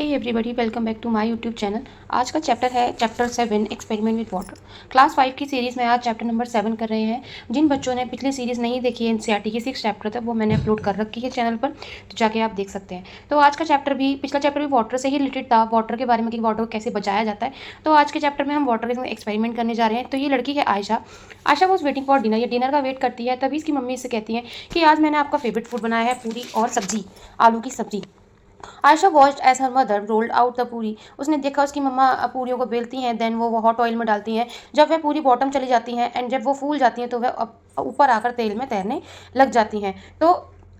Hey everybody, welcome back to my YouTube channel. आज का chapter है chapter 7 experiment with water. Class 5 की series में आज चैप्टर नंबर 7 कर रहे हैं। जिन बच्चों ने पिछली सीरीज़ नहीं देखी है एनसीईआरटी की 6 चैप्टर तक, वो मैंने अपलोड कर रखी है चैनल पर, तो जाके आप देख सकते हैं। तो आज का चैप्टर भी, पिछला चैप्टर भी वाटर से ही रिलेटेड था, वाटर के बारे में कि वाटर को कैसे बचाया जाता है। तो आज के चैप्टर में हम वाटर के एक्सपेरिमेंट करने जा रहे हैं। तो ये लड़की है Ayesha. Ayesha was waiting for dinner, ये डिनर का वेट करती है। तभी इसकी मम्मी इससे कहती है कि आज मैंने आपका फेवरेट फूड बनाया है, पूरी और सब्जी, आलू की सब्जी। Ayesha watched as her mother rolled out the puri. उसने देखा उसकी मम्मा पूरियों को बेलती हैं, देन वो हॉट ऑयल में डालती हैं। जब वह पूरी बॉटम चली जाती हैं एंड जब वो फूल जाती हैं तो वह ऊपर आकर तेल में तैरने लग जाती हैं। तो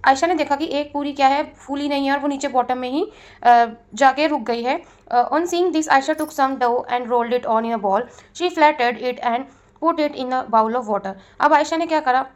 आयशा ने देखा कि एक पूरी क्या है, फूली नहीं है और वो नीचे बॉटम में ही जाके रुक गई है। On seeing this Ayesha took some dough and rolled it on in a ball. She flatted it and put it in a bowl of water. अब आयशा ने क्या करा,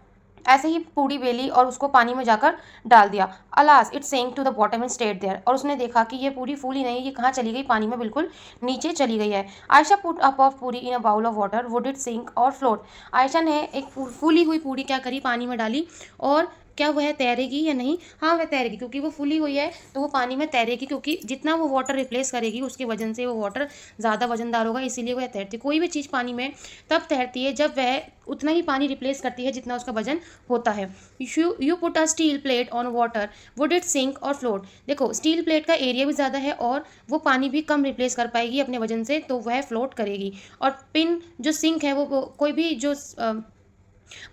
ऐसे ही पूड़ी बेली और उसको पानी में जाकर डाल दिया। Alas it sank to the bottom and stayed there. और उसने देखा कि ये पूरी फूली नहीं, ये कहाँ चली गई, पानी में बिल्कुल नीचे चली गई है। Ayesha put up of puri in a bowl of water, would it sink और फ्लोट। आयशा ने एक फूली हुई पूरी क्या करी, पानी में डाली, और क्या वह तैरेगी या नहीं? हाँ, वह तैरेगी, क्योंकि वो फूली हुई है तो वो पानी में तैरेगी, क्योंकि जितना वो वाटर रिप्लेस करेगी उसके वजन से वो वाटर ज़्यादा वजनदार होगा, इसीलिए वह तैरती। कोई भी चीज़ पानी में तब तैरती है जब वह उतना ही पानी रिप्लेस करती है जितना उसका वजन होता है। You put a steel plate on water, would it sink और फ्लोट। देखो, स्टील प्लेट का एरिया भी ज़्यादा है और वो पानी भी कम रिप्लेस कर पाएगी अपने वजन से, तो वह फ्लोट करेगी। और पिन जो सिंक है वो कोई भी जो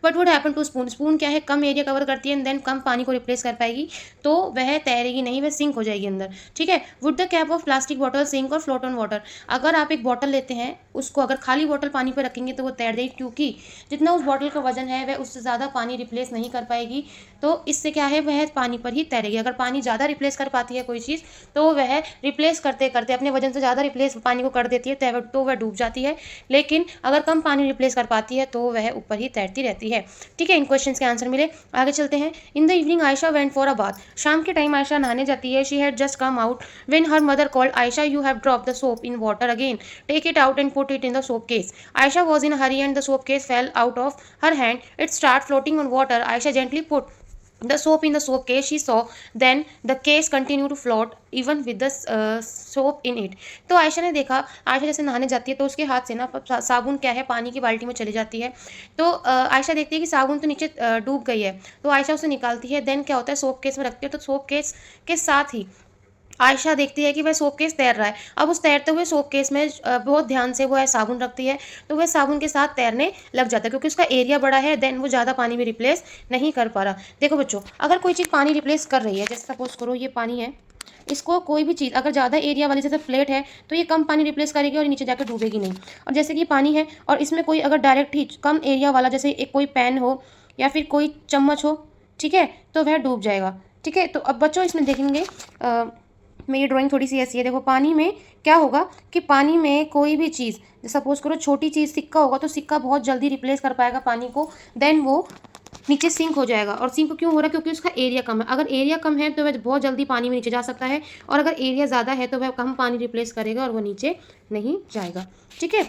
but would happen two spoon, spoon क्या है, कम एरिया कवर करती है एंड देन कम पानी को रिप्लेस कर पाएगी, तो वह तैरेगी नहीं, वह सिंक हो जाएगी अंदर। ठीक है। Would the cap of plastic bottle sink और फ्लोट ऑन वाटर। अगर आप एक बॉटल लेते हैं, उसको अगर खाली बॉटल पानी पर रखेंगे तो वो तैर जाएगी, क्योंकि जितना उस बॉटल का वजन है वह उससे ज़्यादा पानी रिप्लेस नहीं कर पाएगी। तो इससे क्या है, वह पानी पर ही तैरेगी। अगर पानी ज़्यादा रिप्लेस कर पाती है कोई चीज़, तो वह रिप्लेस करते करते अपने वजन से ज़्यादा रिप्लेस पानी को कर देती है, तो वह डूब जाती है। लेकिन अगर कम पानी रिप्लेस कर पाती है तो वह ऊपर ही तैरती रहती है। ठीक है, इन क्वेश्चंस के आंसर मिले। आगे चलते हैं। In the evening Ayesha went for a bath. शाम के टाइम आयशा नहाने जाती है। She had just come out when her mother called, Ayesha you have drop the soap in water again, take it out and put it in the soap case. Ayesha was in hurry and the soap case fell out of her hand, it start floating on water. Ayesha gently put the soap in the soap case. She saw then the case continued to float even with the soap in it. तो आयशा ने देखा, आयशा जैसे नहाने जाती है तो उसके हाथ से ना साबुन क्या है, पानी की बाल्टी में चली जाती है। तो आयशा देखती है कि साबुन तो नीचे डूब गई है, तो आयशा उसे निकालती है। देन क्या होता है, सोप केस में रखती है, तो सोप केस के साथ ही आयशा देखती है कि वह सोप केस तैर रहा है। अब उस तैरते हुए सोप केस में बहुत ध्यान से वो है साबुन रखती है, तो वह साबुन के साथ तैरने लग जाता है, क्योंकि उसका एरिया बड़ा है, देन वो ज़्यादा पानी में रिप्लेस नहीं कर पा रहा। देखो बच्चों, अगर कोई चीज़ पानी रिप्लेस कर रही है, जैसे सपोज करो ये पानी है, इसको कोई भी चीज़ अगर ज़्यादा एरिया वाली जैसे प्लेट है तो ये कम पानी रिप्लेस करेगी और नीचे जाकर डूबेगी नहीं। और जैसे कि पानी है और इसमें कोई अगर डायरेक्ट ही कम एरिया वाला, जैसे एक कोई पैन हो या फिर कोई चम्मच हो, ठीक है, तो वह डूब जाएगा। ठीक है, तो अब बच्चों इसमें देखेंगे, मेरी ड्राइंग थोड़ी सी ऐसी है। देखो, पानी में क्या होगा कि पानी में कोई भी चीज़, सपोज करो छोटी चीज़ सिक्का होगा, तो सिक्का बहुत जल्दी रिप्लेस कर पाएगा पानी को, देन वो नीचे सिंक हो जाएगा। और सिंक क्यों हो रहा है, क्योंकि उसका एरिया कम है। अगर एरिया कम है तो वह बहुत जल्दी पानी में नीचे जा सकता है, और अगर एरिया ज़्यादा है तो वह कम पानी रिप्लेस करेगा और वो नीचे नहीं जाएगा। ठीक है,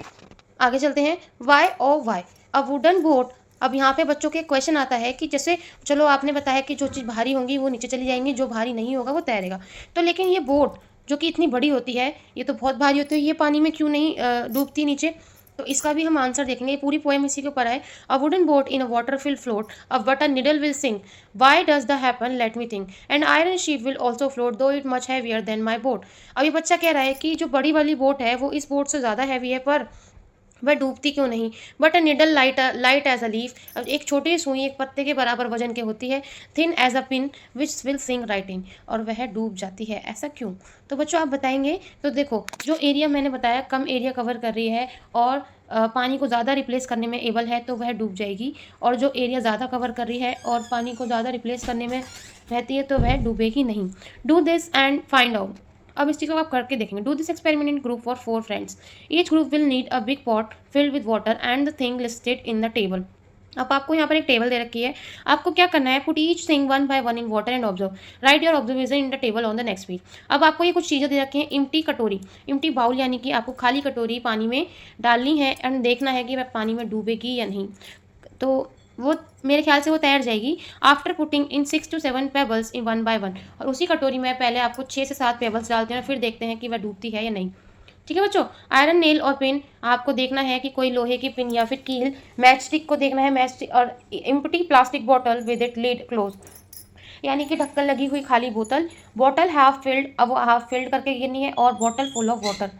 आगे चलते हैं। Why oh why a wooden boat. अब यहाँ पे बच्चों के क्वेश्चन आता है कि जैसे चलो आपने बताया कि जो चीज़ भारी होंगी वो नीचे चली जाएंगी, जो भारी नहीं होगा वो तैरेगा। तो लेकिन ये बोट जो कि इतनी बड़ी होती है, ये तो बहुत भारी होती है, ये पानी में क्यों नहीं डूबती नीचे? तो इसका भी हम आंसर देखेंगे। ये पूरी पोएम इसी के ऊपर है। A wooden boat in a water fill float a but a needle will sink, why does the happen let me think, and iron ship will also float though it much heavier than my boat. अभी बच्चा कह रहा है कि जो बड़ी वाली boat है वो इस बोट से ज़्यादा हैवी है, पर वह डूबती क्यों नहीं? But a needle light as a leaf, एक छोटी सुई एक पत्ते के बराबर वजन की होती है, thin as a pin which will sink right in, और वह डूब जाती है, ऐसा क्यों? तो बच्चों आप बताएंगे। तो देखो, जो एरिया मैंने बताया कम एरिया कवर कर रही है और पानी को ज़्यादा रिप्लेस करने में एबल है, तो वह डूब जाएगी। और जो एरिया ज़्यादा कवर कर रही है और पानी को ज़्यादा रिप्लेस करने में रहती है, तो वह डूबेगी नहीं। Do this and find out. अब इस चीज़ को आप करके देखेंगे। Do this experiment in group for 4 friends, each group will need a big pot field with water and the thing listed in the table. अब आपको यहाँ पर एक टेबल दे रखी है, आपको क्या करना है, put each thing one by one in water and observe, right your observation in the table on the next page. अब आपको ये कुछ चीज़ें दे रखी हैं। इम्प्टी कटोरी, इम्प्टी बाउल, यानी कि आपको खाली कटोरी पानी में डालनी है एंड देखना है कि वह पानी में डूबेगी या नहीं। तो वो मेरे ख्याल से वो तैर जाएगी after putting in 6 to 7 pebbles in 1 by 1। और उसी कटोरी में पहले आपको 6 से 7 पेबल्स डालते हैं और फिर देखते हैं कि वह डूबती है या नहीं। ठीक है बच्चों। आयरन नेल और पिन, आपको देखना है कि कोई लोहे की पिन या फिर कील। मैच स्टिक को देखना है, मैच स्टिक और empty plastic bottle with it lid close, यानी कि ढक्कन लगी हुई खाली बोतल। बॉटल हाफ फिल्ड, अब वो हाफ फिल्ड करके गिरनी है। और बॉटल फुल ऑफ वाटर,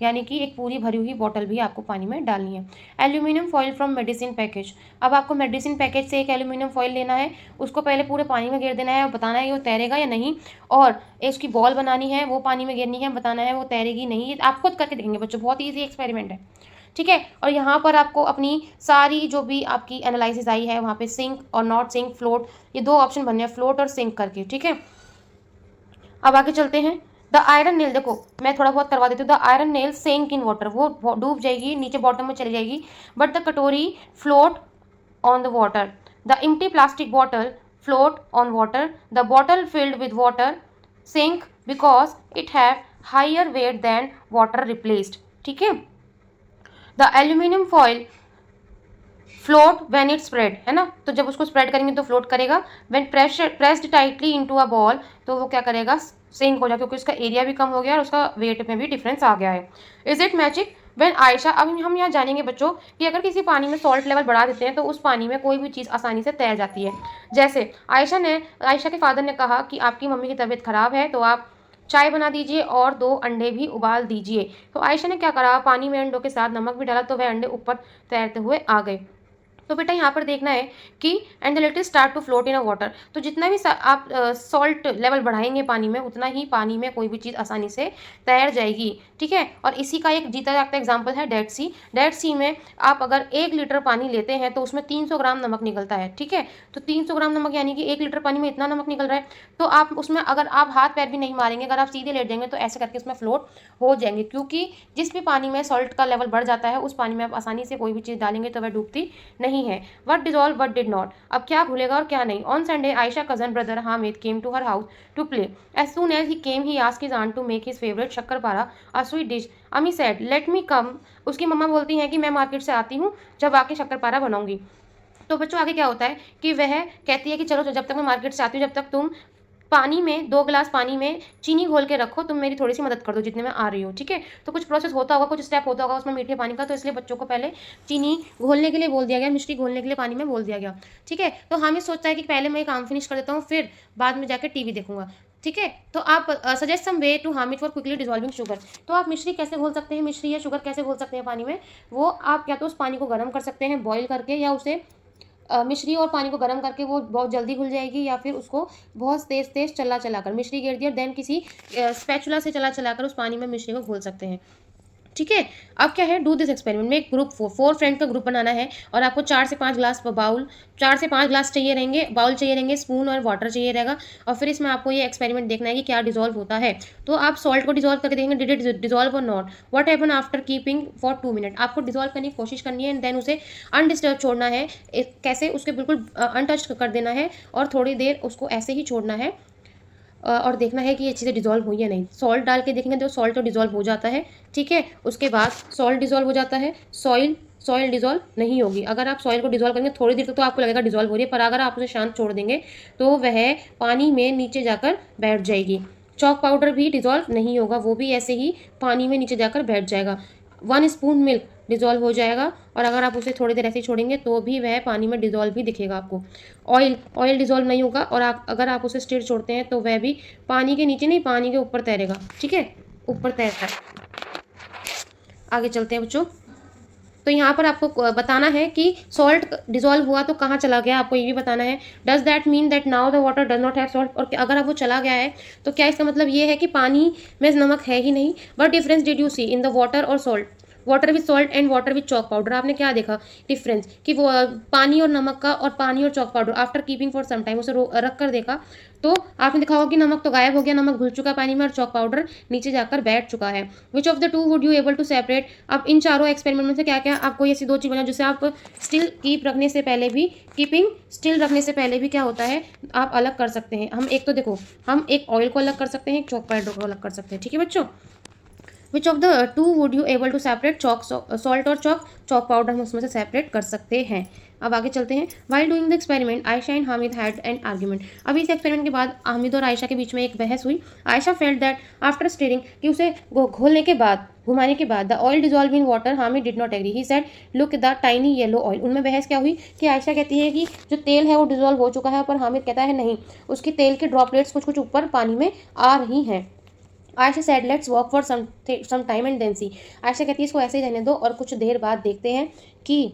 यानी कि एक पूरी भरी हुई बॉटल भी आपको पानी में डालनी है। Aluminium foil from medicine package, अब आपको मेडिसिन पैकेज से एक एल्यूमिनियम फॉइल लेना है, उसको पहले पूरे पानी में गिर देना है और बताना है कि वो तैरेगा या नहीं। और उसकी बॉल बनानी है, वो पानी में गिरनी है, बताना है वो तैरेगी नहीं। ये आप खुद करके देखेंगे बच्चों, बहुत ईजी एक्सपेरिमेंट है। ठीक है। और यहाँ पर आपको अपनी सारी जो भी आपकी एनालिसिस आई है वहाँ पे सिंक और नॉट सिंक, फ्लोट, ये दो ऑप्शन बनने हैं, फ्लोट और सिंक करके। ठीक है। अब आगे चलते हैं। द आयरन नेल, देखो मैं थोड़ा बहुत करवा देती हूँ। द आयरन नेल सेंक इन वाटर, वो डूब जाएगी, नीचे बॉटम में चली जाएगी। But the katori float on the water. The empty plastic bottle float on water. The bottle filled with water sink because it have higher weight than water replaced. ठीक है। The aluminium foil float when it spread, है ना, तो जब उसको spread करेंगे तो float करेगा। When pressed tightly into a ball, तो वो क्या करेगा, सिंक हो जाएगा, क्योंकि उसका एरिया भी कम हो गया और उसका वेट में भी डिफरेंस आ गया है। Is it magic when Ayesha, अब हम यहाँ जानेंगे बच्चों कि अगर किसी पानी में सॉल्ट लेवल बढ़ा देते हैं तो उस पानी में कोई भी चीज़ आसानी से तैर जाती है। जैसे आयशा के फादर ने कहा कि आपकी मम्मी की तबीयत खराब है तो आप चाय बना दीजिए और 2 अंडे भी उबाल दीजिए। तो आयशा ने क्या करा, पानी में अंडों के साथ नमक भी डाला तो वह अंडे ऊपर तैरते हुए आ गए। तो बेटा यहाँ पर देखना है कि and the little start to float in a water, तो जितना भी आप सॉल्ट लेवल बढ़ाएंगे पानी में, उतना ही पानी में कोई भी चीज़ आसानी से तैर जाएगी। ठीक है। और इसी का एक जीता जागता एग्जाम्पल है डेड सी। डेड सी में आप अगर 1 लीटर पानी लेते हैं तो उसमें 300 ग्राम नमक निकलता है। ठीक है। तो 300 ग्राम नमक, यानी कि 1 लीटर पानी में इतना नमक निकल रहा है, तो आप उसमें अगर आप हाथ पैर भी नहीं मारेंगे, अगर आप सीधे लेट जाएंगे तो ऐसे करके उसमें फ्लोट हो जाएंगे। क्योंकि जिस भी पानी में सॉल्ट का लेवल बढ़ जाता है उस पानी में आप आसानी से कोई भी चीज़ डालेंगे तो वह डूबती नहीं है। What dissolve what did not, अब क्या घुलेगा और क्या नहीं। On Sunday Ayesha cousin brother Hamid came to her house to play. As soon as he came he asked his aunt to make his favourite shakkarpara a sweet dish. Ammi said let me come, उसकी मम्मा बोलती हैं कि मैं मार्केट से आती हूँ, जब आके शक्करपारा बनाऊंगी। तो बच्चों आगे क्या होता है कि वह कहती है कि चलो जब तक मैं मार्केट से आती हूँ, जब तक तुम पानी में 2 गिलास पानी में चीनी घोल के रखो, तुम मेरी थोड़ी सी मदद कर दो जितने में आ रही हो। ठीक है। तो कुछ प्रोसेस होता होगा, कुछ स्टेप होता होगा उसमें मीठे पानी का, तो इसलिए बच्चों को पहले चीनी घोलने के लिए बोल दिया गया, मिश्री घोलने के लिए पानी में बोल दिया गया। ठीक है। तो हामिद सोचता है कि पहले मैं ये काम फिनिश कर देता हूँ, फिर बाद में जाकर टीवी देखूंगा। ठीक है। तो आप suggest some way to Hamid for quickly dissolving sugar, तो आप मिश्री कैसे घोल सकते हैं, मिश्री या शुगर कैसे घोल सकते हैं पानी में, वो आप या तो उस पानी को गर्म कर सकते हैं बॉईल करके, या उसे मिश्री और पानी को गर्म करके वो बहुत जल्दी घुल जाएगी, या फिर उसको बहुत तेज़ तेज़ चला चलाकर मिश्री गिर दिया, देन किसी स्पैचुला से चला चलाकर उस पानी में मिश्री को घोल सकते हैं। ठीक है। अब क्या है, डू दिस एक्सपेरिमेंट में एक ग्रुप 4 फ्रेंड का ग्रुप बनाना है और आपको 4 से 5 ग्लास बाउल, 4 से 5 ग्लास चाहिए रहेंगे, बाउल चाहिए रहेंगे, स्पून और वाटर चाहिए रहेगा। और फिर इसमें आपको ये एक्सपेरिमेंट देखना है कि क्या डिजॉल्व होता है। तो आप सॉल्ट को डिजॉल्व करके देखेंगे, डिड इट डिजॉल्व और not, what happen after keeping for 2 minute. आपको डिजॉल्व करने की कोशिश करनी है एंड देन उसे अनडिस्टर्ब छोड़ना है। कैसे, उसके बिल्कुल अनटच कर देना है और थोड़ी देर उसको ऐसे ही छोड़ना है और देखना है कि ये चीज़ें डिज़ोल्व हुई या नहीं। सॉल्ट डाल के देखेंगे तो सॉल्ट तो डिज़ोल्व हो जाता है। ठीक है। उसके बाद सॉल्ट डिज़ोल्व हो जाता है, सॉइल डिज़ोल्व नहीं होगी। अगर आप सॉइल को डिज़ोल्व करेंगे थोड़ी देर तक तो आपको लगेगा डिज़ोल्व हो रही है, पर अगर आप उसे शांत छोड़ देंगे तो वह पानी में नीचे जाकर बैठ जाएगी। चॉक पाउडर भी डिज़ोल्व नहीं होगा, वो भी ऐसे ही पानी में नीचे जाकर बैठ जाएगा। 1 स्पून मिल्क डिज़ोल्व हो जाएगा, और अगर आप उसे थोड़ी देर ऐसे ही छोड़ेंगे तो भी वह पानी में डिज़ोल्व भी दिखेगा आपको। ऑयल डिज़ोल्व नहीं होगा, और अगर आप उसे स्टिर छोड़ते हैं तो वह भी पानी के नीचे नहीं, पानी के ऊपर तैरेगा। ठीक है। ऊपर तैरता है। आगे चलते हैं बच्चों। तो यहाँ पर आपको बताना है कि सॉल्ट डिजॉल्व हुआ तो कहाँ चला गया, आपको ये भी बताना है। Does that mean that now the water does not have salt, और अगर अब वो चला गया है तो क्या इसका मतलब ये है कि पानी में नमक है ही नहीं। What difference did you see in the water और salt, water with salt and water with chalk powder, आपने क्या देखा डिफरेंस कि वो पानी और नमक का, और पानी और chalk powder after keeping for some time, उसे रख कर देखा तो आपने देखा होगा कि नमक तो गायब हो गया, नमक घुल चुका पानी में और चॉक पाउडर नीचे जाकर बैठ चुका है। Which of the two would you able to separate, अब इन चारों एक्सपेरिमेंट में से क्या क्या आपको ऐसी 2 चीज़ बना जिसे आप स्टिल रखने से पहले भी, कीपिंग स्टिल रखने से पहले भी क्या होता है आप अलग कर सकते हैं। हम एक तो देखो, हम एक ऑयल को अलग कर सकते हैं, एक चॉक पाउडर को अलग कर सकते हैं। ठीक है बच्चों। Which of the two would you able to separate, chalk salt और चॉक, चॉक पाउडर हम उसमें से सेपरेट कर सकते हैं। अब आगे चलते हैं। While doing the experiment Ayesha and Hamid had an argument. अभी इस एक्सपेरिमेंट के बाद हामिद और आयशा के बीच में एक बहस हुई। Ayesha felt that after stirring, कि उसे घोलने के बाद, घुमाने के बाद, the oil dissolve in water, Hamid did not agree, he said look the tiny yellow oil. उनमें बहस क्या हुई कि आयशा कहती है कि जो तेल है वो डिजॉल्व हो चुका है, पर हामिद कहता है नहीं, उसकी तेल के ड्रॉपलेट्स कुछ कुछ ऊपर पानी में आ रही हैं। Ayesha said let's walk for some time and then see. Ayesha कहती है इसको ऐसे ही रहने दो और कुछ देर बाद देखते हैं कि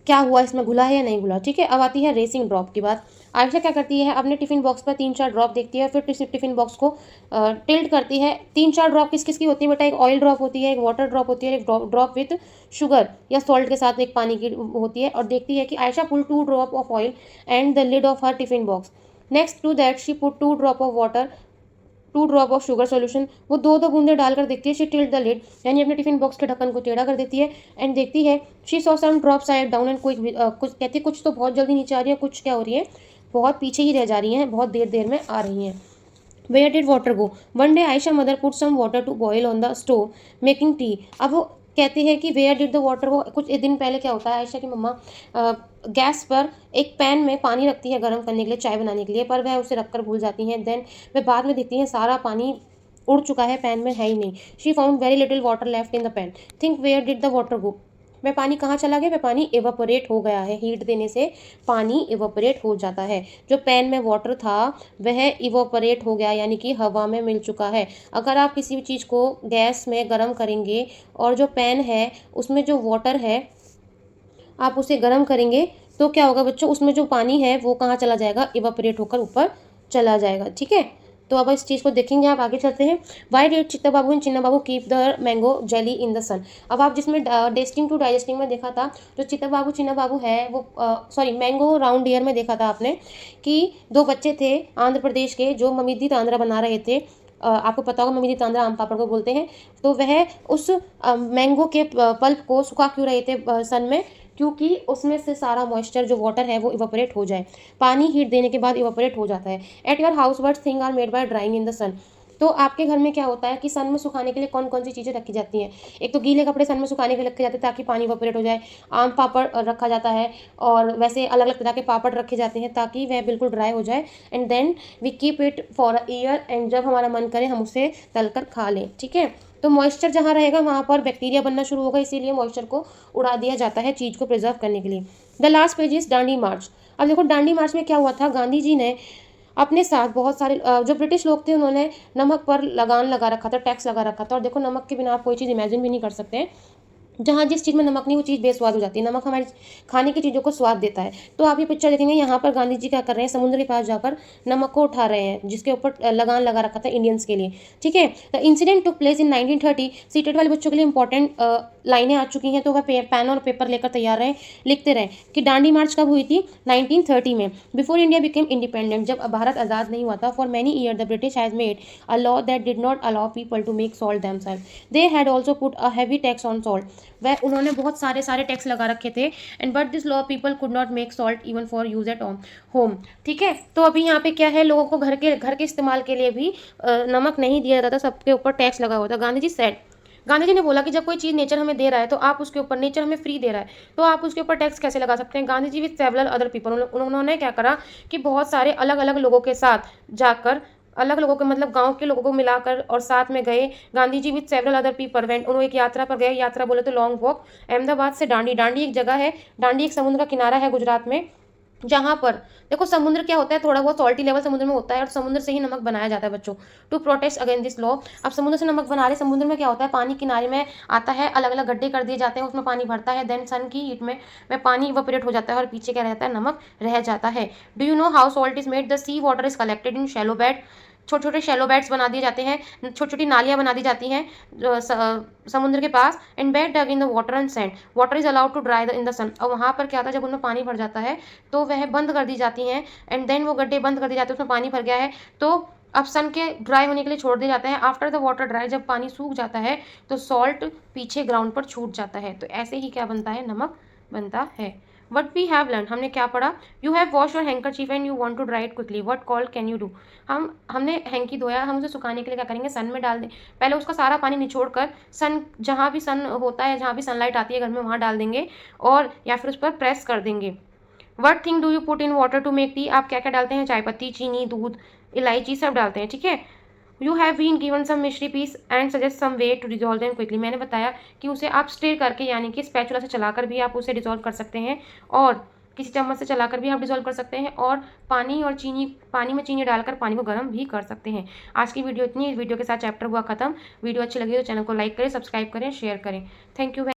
क्या हुआ, इसमें घुला है या नहीं घुला। ठीक है, अब आती है रेसिंग ड्रॉप की बात। आयशा क्या करती है, अपने टिफिन बॉक्स पर 3-4 ड्रॉप देखती है, फिर टिफिन बॉक्स को टिल्ट करती है। 3-4 ड्रॉप किस किस की होती है बेटा? एक ऑयल ड्रॉप होती है, एक वाटर ड्रॉप होती है, एक ड्रॉप विथ शुगर या सॉल्ट के साथ एक पानी की होती है। और देखती है कि Ayesha pull 2 drop of oil and the lid of her tiffin box. Next to that she put 2 drop of water, 2 drop of sugar solution. वो दो दो बूंदे डालकर देखती है। शी टिल्ट द लिड, यानी अपने टिफिन बॉक्स के ढक्कन को टेढ़ा कर देती है एंड देखती है। She saw some drop side down and कुछ कुछ कहती है कुछ तो बहुत जल्दी नीचे आ रही है, कुछ क्या हो रही है, बहुत पीछे ही रह जा रही हैं, बहुत देर देर में आ रही हैं। Where did water go? One day Aisha mother put some water to boil on the stove making tea. अब वो कहती है कि where did the water go. कुछ दिन पहले क्या होता है, आयशा की मम्मा गैस पर एक पैन में पानी रखती है गर्म करने के लिए, चाय बनाने के लिए, पर वह उसे रखकर भूल जाती हैं। देन वह बाद में देखती हैं सारा पानी उड़ चुका है, पैन में है ही नहीं। She found very little water left in the pan. Think where did the water go. वह पानी कहाँ चला गया? वह पानी एवापोरेट हो गया है। हीट देने से पानी एवापोरेट हो जाता है। जो पैन में वाटर था वह इवापोरेट हो गया, यानी कि हवा में मिल चुका है। अगर आप किसी भी चीज़ को गैस में गर्म करेंगे और जो पैन है उसमें जो वाटर है आप उसे गर्म करेंगे तो क्या होगा बच्चों, उसमें जो पानी है वो कहाँ चला जाएगा? इवापोरेट होकर ऊपर चला जाएगा। ठीक है, तो अब इस चीज़ को देखेंगे। आप आगे चलते हैं। Why did Chitta Babu and Chinna Babu keep the mango jelly in the sun. अब आप जिसमें डेस्टिंग टू डाइजेस्टिंग में देखा था, जो चित्ता बाबू चिन्ना बाबू है वो सॉरी मैंगो राउंड ईयर में देखा था आपने कि 2 बच्चे थे आंध्र प्रदेश के जो ममीदी तांद्रा बना रहे थे। आपको पता होगा ममीदी तांद्रा आम पापड़ को बोलते हैं। तो वह उस मैंगो के पल्प को सुखा क्यों रहे थे सन में? क्योंकि उसमें से सारा मॉइस्चर जो वाटर है वो इवापोरेट हो जाए। पानी हीट देने के बाद इवापोरेट हो जाता है। At your house what thing are made by drying in the sun. तो आपके घर में क्या होता है कि सन में सुखाने के लिए कौन कौन सी चीज़ें रखी जाती हैं? एक तो गीले कपड़े सन में सुखाने के लिए रखे जाते हैं ताकि पानी इवापोरेट हो जाए। आम पापड़ रखा जाता है और वैसे अलग अलग तरह के पापड़ रखे जाते हैं ताकि वह बिल्कुल ड्राई हो जाए। And then we keep it for a year, and जब हमारा मन करे हम उसे तलकर खा लें। ठीक है, तो मॉइस्चर जहाँ रहेगा वहाँ पर बैक्टीरिया बनना शुरू होगा, इसीलिए मॉइस्चर को उड़ा दिया जाता है चीज़ को प्रिजर्व करने के लिए। द लास्ट पेज इज डांडी मार्च। अब देखो डांडी मार्च में क्या हुआ था, गांधी जी ने अपने साथ बहुत सारे जो ब्रिटिश लोग थे उन्होंने नमक पर लगान लगा रखा था, टैक्स लगा रखा था। और देखो नमक के बिना आप कोई चीज़ इमेजिन भी नहीं कर सकते। जहाँ जिस चीज़ में नमक नहीं वो चीज़ बेस्वाद हो जाती है। नमक हमारी खाने की चीज़ों को स्वाद देता है। तो आप ये पिक्चर देखेंगे, यहाँ पर गांधी जी क्या कर रहे हैं, समुद्र के पास जाकर नमक को उठा रहे हैं जिसके ऊपर लगान लगा रखा था इंडियंस के लिए। ठीक है, the incident took place in 1930। Seated वाले बच्चों के लिए इंपॉर्टेंट लाइनें आ चुकी हैं, तो वह पेन और पेपर लेकर तैयार रहें, लिखते रहें कि डांडी मार्च कब हुई थी? 1930 में, बिफोर इंडिया बिकेम इंडिपेंडेंट, जब भारत आज़ाद नहीं हुआ था। For many year the British has made a law that did not allow people to make salt themself. They had also put a heavy tax on salt. वह उन्होंने बहुत सारे tax लगा रखे थे। And but this law people could not make salt even for use at home. ठीक है, तो अभी यहाँ पे क्या है, लोगों को घर के इस्तेमाल के लिए भी नमक नहीं दिया जाता था, सबके ऊपर टैक्स लगा हुआ था। गांधी जी ने बोला कि जब कोई चीज़ नेचर हमें दे रहा है तो आप उसके ऊपर, नेचर हमें फ्री दे रहा है तो आप उसके ऊपर टैक्स कैसे लगा सकते हैं? Gandhi ji with several other people, उन्होंने क्या करा कि बहुत सारे अलग अलग लोगों के साथ जाकर, अलग लोगों के मतलब गांव के लोगों को मिलाकर और साथ में गए। Gandhi ji with several other people went, उन्होंने एक यात्रा पर गए। यात्रा बोले तो लॉन्ग वॉक, अहमदाबाद से डांडी। डांडी एक जगह है, डांडी एक समुद्र का किनारा है गुजरात में, जहाँ पर देखो समुद्र क्या होता है, थोड़ा बहुत सॉल्टी लेवल समुद्र में होता है और समुद्र से ही नमक बनाया जाता है बच्चों। To protest against this law, अब समुद्र से नमक बना रहे। समुद्र में क्या होता है, पानी किनारे में आता है, अलग अलग गड्ढे कर दिए जाते हैं, उसमें पानी भरता है। देन सन की हीट में वह पानी इवापोरेट हो जाता है और पीछे क्या रहता है, नमक रह जाता है। Do you know how salt is made? The sea water is collected in shallow bed, छोटे छोटे शैलो बेड्स बना दिए जाते हैं, छोटी छोटी नालियाँ बना दी जाती हैं समुद्र के पास। And bed dug in the water and sand, water is allowed to dry in the sun. और वहाँ पर क्या होता है, जब उनमें पानी भर जाता है तो वह बंद कर दी जाती हैं। एंड देन वो गड्ढे बंद कर दिए जाते हैं, उसमें पानी भर गया है तो अब सन के ड्राई होने के लिए छोड़ दिया जाता है। आफ्टर द वाटर ड्राई, जब पानी सूख जाता है तो सॉल्ट पीछे ग्राउंड पर छूट जाता है। तो ऐसे ही क्या बनता है, नमक बनता है। वट वी हैव लर्न, हमने क्या पढ़ा? You have wash your handkerchief and you want to dry it quickly, what call can you do? हमने हैंकी धोया, हम उसे सुखाने के लिए क्या करेंगे? सन में डाल दें। पहले उसका सारा पानी निचोड़ कर सन, जहाँ भी सन होता है, जहाँ भी सनलाइट आती है घर में, वहाँ डाल देंगे और या फिर उस पर प्रेस कर देंगे। What thing do you put in water to make tea, आप क्या क्या डालते हैं? चाय पत्ती, चीनी, दूध, इलायची सब डालते हैं, ठीक है। You have been given some mishri piece and suggest some way to dissolve them quickly, मैंने बताया कि उसे आप स्टिर करके यानी कि स्पैचुला से चलाकर भी आप उसे डिजोल्व कर सकते हैं और किसी चम्मच से चलाकर भी आप डिजोल्व कर सकते हैं और पानी और चीनी, पानी में चीनी डालकर पानी को गर्म भी कर सकते हैं। आज की वीडियो इतनी, इस वीडियो के साथ चैप्टर हुआ खत्म। वीडियो अच्छी लगी तो चैनल को लाइक करें, सब्सक्राइब करें, शेयर करें। Thank you.